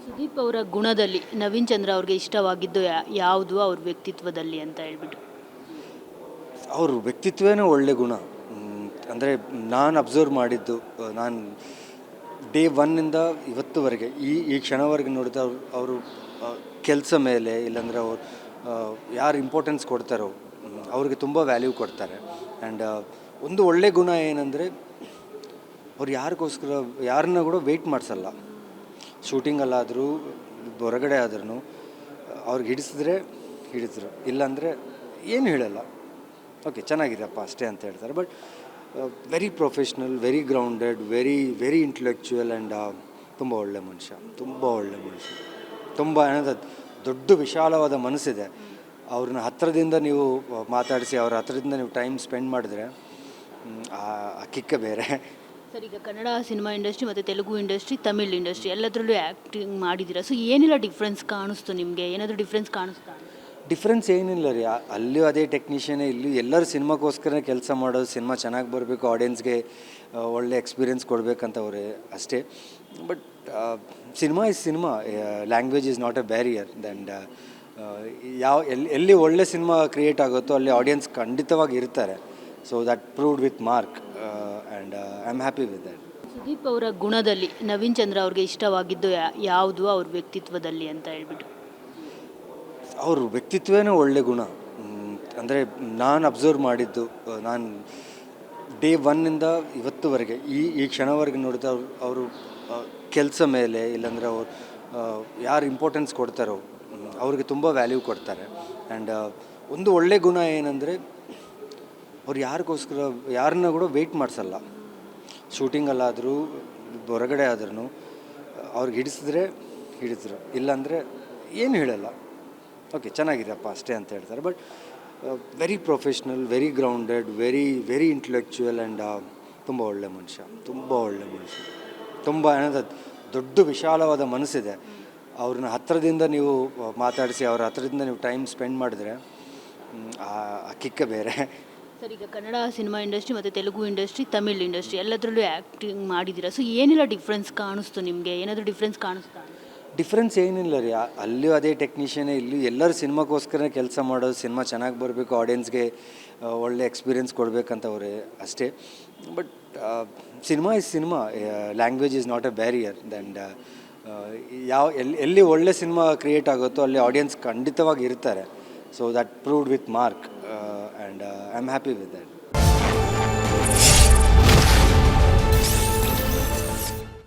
ಸುದೀಪ್ ಅವರ ಗುಣದಲ್ಲಿ ನವೀನ್ ಚಂದ್ರ ಅವ್ರಿಗೆ ಇಷ್ಟವಾಗಿದ್ದು ಯಾವುದು ಅವ್ರ ವ್ಯಕ್ತಿತ್ವದಲ್ಲಿ ಅಂತ ಹೇಳ್ಬಿಟ್ಟು. ಅವ್ರ ವ್ಯಕ್ತಿತ್ವನೇ ಒಳ್ಳೆ ಗುಣ. ಅಂದರೆ ನಾನು ಅಬ್ಸರ್ವ್ ಮಾಡಿದ್ದು, ನಾನು ಡೇ ಒನ್ನಿಂದ ಇವತ್ತುವರೆಗೆ ಈ ಕ್ಷಣವರೆಗೆ ನೋಡಿದ ಅವರು ಕೆಲಸ ಮೇಲೆ, ಇಲ್ಲಾಂದರೆ ಅವ್ರು ಯಾರು ಇಂಪಾರ್ಟೆನ್ಸ್ ಕೊಡ್ತಾರೋ ಅವ್ರಿಗೆ ತುಂಬ ವ್ಯಾಲ್ಯೂ ಕೊಡ್ತಾರೆ. ಆ್ಯಂಡ್ ಒಂದು ಒಳ್ಳೆ ಗುಣ ಏನಂದರೆ ಅವ್ರು ಯಾರಿಗೋಸ್ಕರ ಯಾರನ್ನ ಕೂಡ ವೆಯ್ಟ್ ಮಾಡಿಸಲ್ಲ. ಶೂಟಿಂಗಲ್ಲಾದರೂ ಹೊರಗಡೆ ಆದ್ರೂ ಅವ್ರಿಗೆ ಹಿಡಿಸಿದ್ರು, ಇಲ್ಲಾಂದರೆ ಏನು ಹೇಳಲ್ಲ, ಓಕೆ ಚೆನ್ನಾಗಿದೆಯಪ್ಪ ಅಷ್ಟೇ ಅಂತ ಹೇಳ್ತಾರೆ. But very professional, very grounded, very intellectual and ತುಂಬ ಒಳ್ಳೆ ಮನುಷ್ಯ. ತುಂಬ ಏನಂದ್ರೆ ದೊಡ್ಡ ವಿಶಾಲವಾದ ಮನಸ್ಸಿದೆ. ಅವ್ರನ್ನ ಹತ್ತಿರದಿಂದ ನೀವು ಮಾತಾಡಿಸಿ, ಅವ್ರ ಹತ್ತಿರದಿಂದ ನೀವು ಟೈಮ್ ಸ್ಪೆಂಡ್ ಮಾಡಿದ್ರೆ ಆ ಕಿಕ್ಕ ಬೇರೆ. ಸರ್, ಈಗ ಕನ್ನಡ ಸಿನಿಮಾ ಇಂಡಸ್ಟ್ರಿ ಮತ್ತು ತೆಲುಗು ಇಂಡಸ್ಟ್ರಿ, ತಮಿಳ್ ಇಂಡಸ್ಟ್ರಿ ಎಲ್ಲದರಲ್ಲೂ ಆ್ಯಕ್ಟಿಂಗ್ ಮಾಡಿದ್ದೀರಾ. ಸೊ ಏನೆಲ್ಲ ಡಿಫ್ರೆನ್ಸ್ ಕಾಣಿಸ್ತು ನಿಮಗೆ? ಏನಾದರೂ ಡಿಫ್ರೆನ್ಸ್ ಕಾಣಿಸ್ತಾ? ಡಿಫ್ರೆನ್ಸ್ ಏನಿಲ್ಲ ರೀ, ಅಲ್ಲಿಯೂ ಅದೇ ಟೆಕ್ನಿಷಿಯನೇ, ಇಲ್ಲಿ ಎಲ್ಲರೂ ಸಿನಿಮಾಗೋಸ್ಕರ ಕೆಲಸ ಮಾಡೋದು. ಸಿನಿಮಾ ಚೆನ್ನಾಗಿ ಬರಬೇಕು, ಆಡಿಯನ್ಸ್ಗೆ ಒಳ್ಳೆ ಎಕ್ಸ್ಪೀರಿಯನ್ಸ್ ಕೊಡಬೇಕಂತವ್ರೆ ಅಷ್ಟೇ. But cinema is cinema, language is not A barrier. And ಎಲ್ಲಿ ಒಳ್ಳೆ ಸಿನಿಮಾ ಕ್ರಿಯೇಟ್ ಆಗುತ್ತೋ ಅಲ್ಲಿ ಆಡಿಯನ್ಸ್ ಖಂಡಿತವಾಗಿ ಇರ್ತಾರೆ. So that proved with mark and I am happy with that. Sudeep ಅವರ ಗುಣದಲ್ಲಿ ನವೀನ್ ಚಂದ್ರ ಅವ್ರಿಗೆ ಇಷ್ಟವಾಗಿದ್ದು ಯಾವುದು ಅವ್ರ ವ್ಯಕ್ತಿತ್ವದಲ್ಲಿ ಅಂತ ಹೇಳ್ಬಿಟ್ಟು. ಅವ್ರ ವ್ಯಕ್ತಿತ್ವನೇ ಒಳ್ಳೆ ಗುಣ. ಅಂದರೆ ನಾನು ಅಬ್ಸರ್ವ್ ಮಾಡಿದ್ದು, ನಾನು ಡೇ ಒನ್ನಿಂದ ಇವತ್ತುವರೆಗೆ ಈ ಕ್ಷಣವರೆಗೆ ನೋಡಿದ ಅವರು ಕೆಲಸ ಮೇಲೆ, ಇಲ್ಲಾಂದರೆ ಅವ್ರು ಯಾರು ಇಂಪಾರ್ಟೆನ್ಸ್ ಕೊಡ್ತಾರೋ ಅವ್ರಿಗೆ ತುಂಬ ವ್ಯಾಲ್ಯೂ ಕೊಡ್ತಾರೆ. ಆ್ಯಂಡ್ ಒಂದು ಒಳ್ಳೆ ಗುಣ ಏನಂದರೆ ಅವ್ರು ಯಾರಿಗೋಸ್ಕರ ಯಾರನ್ನ ಕೂಡ ವೆಯ್ಟ್ ಮಾಡಿಸಲ್ಲ. ಶೂಟಿಂಗಲ್ಲಾದರೂ ಹೊರಗಡೆ ಆದ್ರೂ ಅವ್ರಿಗೆ ಹಿಡಿಸಿದ್ರು, ಇಲ್ಲಾಂದರೆ ಏನು ಹೇಳಲ್ಲ, ಓಕೆ ಚೆನ್ನಾಗಿದೆಯಪ್ಪ ಅಷ್ಟೇ ಅಂತ ಹೇಳ್ತಾರೆ. But very professional, very grounded, very intellectual and ತುಂಬ ಒಳ್ಳೆ ಮನುಷ್ಯ. ತುಂಬ ಏನಂದ್ರೆ ದೊಡ್ಡ ವಿಶಾಲವಾದ ಮನಸ್ಸಿದೆ. ಅವ್ರನ್ನ ಹತ್ತಿರದಿಂದ ನೀವು ಮಾತಾಡಿಸಿ, ಅವ್ರ ಹತ್ತಿರದಿಂದ ನೀವು ಟೈಮ್ ಸ್ಪೆಂಡ್ ಮಾಡಿದ್ರೆ ಆ ಕಿಕ್ಕ ಬೇರೆ. ಸರ್, ಈಗ ಕನ್ನಡ ಸಿನಿಮಾ ಇಂಡಸ್ಟ್ರಿ ಮತ್ತು ತೆಲುಗು ಇಂಡಸ್ಟ್ರಿ, ತಮಿಳ್ ಇಂಡಸ್ಟ್ರಿ ಎಲ್ಲದರಲ್ಲೂ ಆ್ಯಕ್ಟಿಂಗ್ ಮಾಡಿದ್ದೀರಾ. ಸೊ ಏನೆಲ್ಲ ಡಿಫ್ರೆನ್ಸ್ ಕಾಣಿಸ್ತು ನಿಮಗೆ? ಏನಾದರೂ ಡಿಫ್ರೆನ್ಸ್ ಕಾಣಿಸ್ತಾ? ಡಿಫ್ರೆನ್ಸ್ ಏನಿಲ್ಲ ರೀ, ಅಲ್ಲಿಯೂ ಅದೇ ಟೆಕ್ನಿಷಿಯನೇ, ಇಲ್ಲಿ ಎಲ್ಲರೂ ಸಿನಿಮಾಗೋಸ್ಕರ ಕೆಲಸ ಮಾಡೋದು. ಸಿನಿಮಾ ಚೆನ್ನಾಗಿ ಬರಬೇಕು, ಆಡಿಯನ್ಸ್ಗೆ ಒಳ್ಳೆ ಎಕ್ಸ್ಪೀರಿಯನ್ಸ್ ಕೊಡಬೇಕಂತವ್ರೆ ಅಷ್ಟೇ. But cinema is cinema, language is not A barrier. And ಎಲ್ಲಿ ಒಳ್ಳೆ ಸಿನಿಮಾ ಕ್ರಿಯೇಟ್ ಆಗುತ್ತೋ ಅಲ್ಲಿ ಆಡಿಯನ್ಸ್ ಖಂಡಿತವಾಗಿ ಇರ್ತಾರೆ. So that proved with mark and I am happy with that.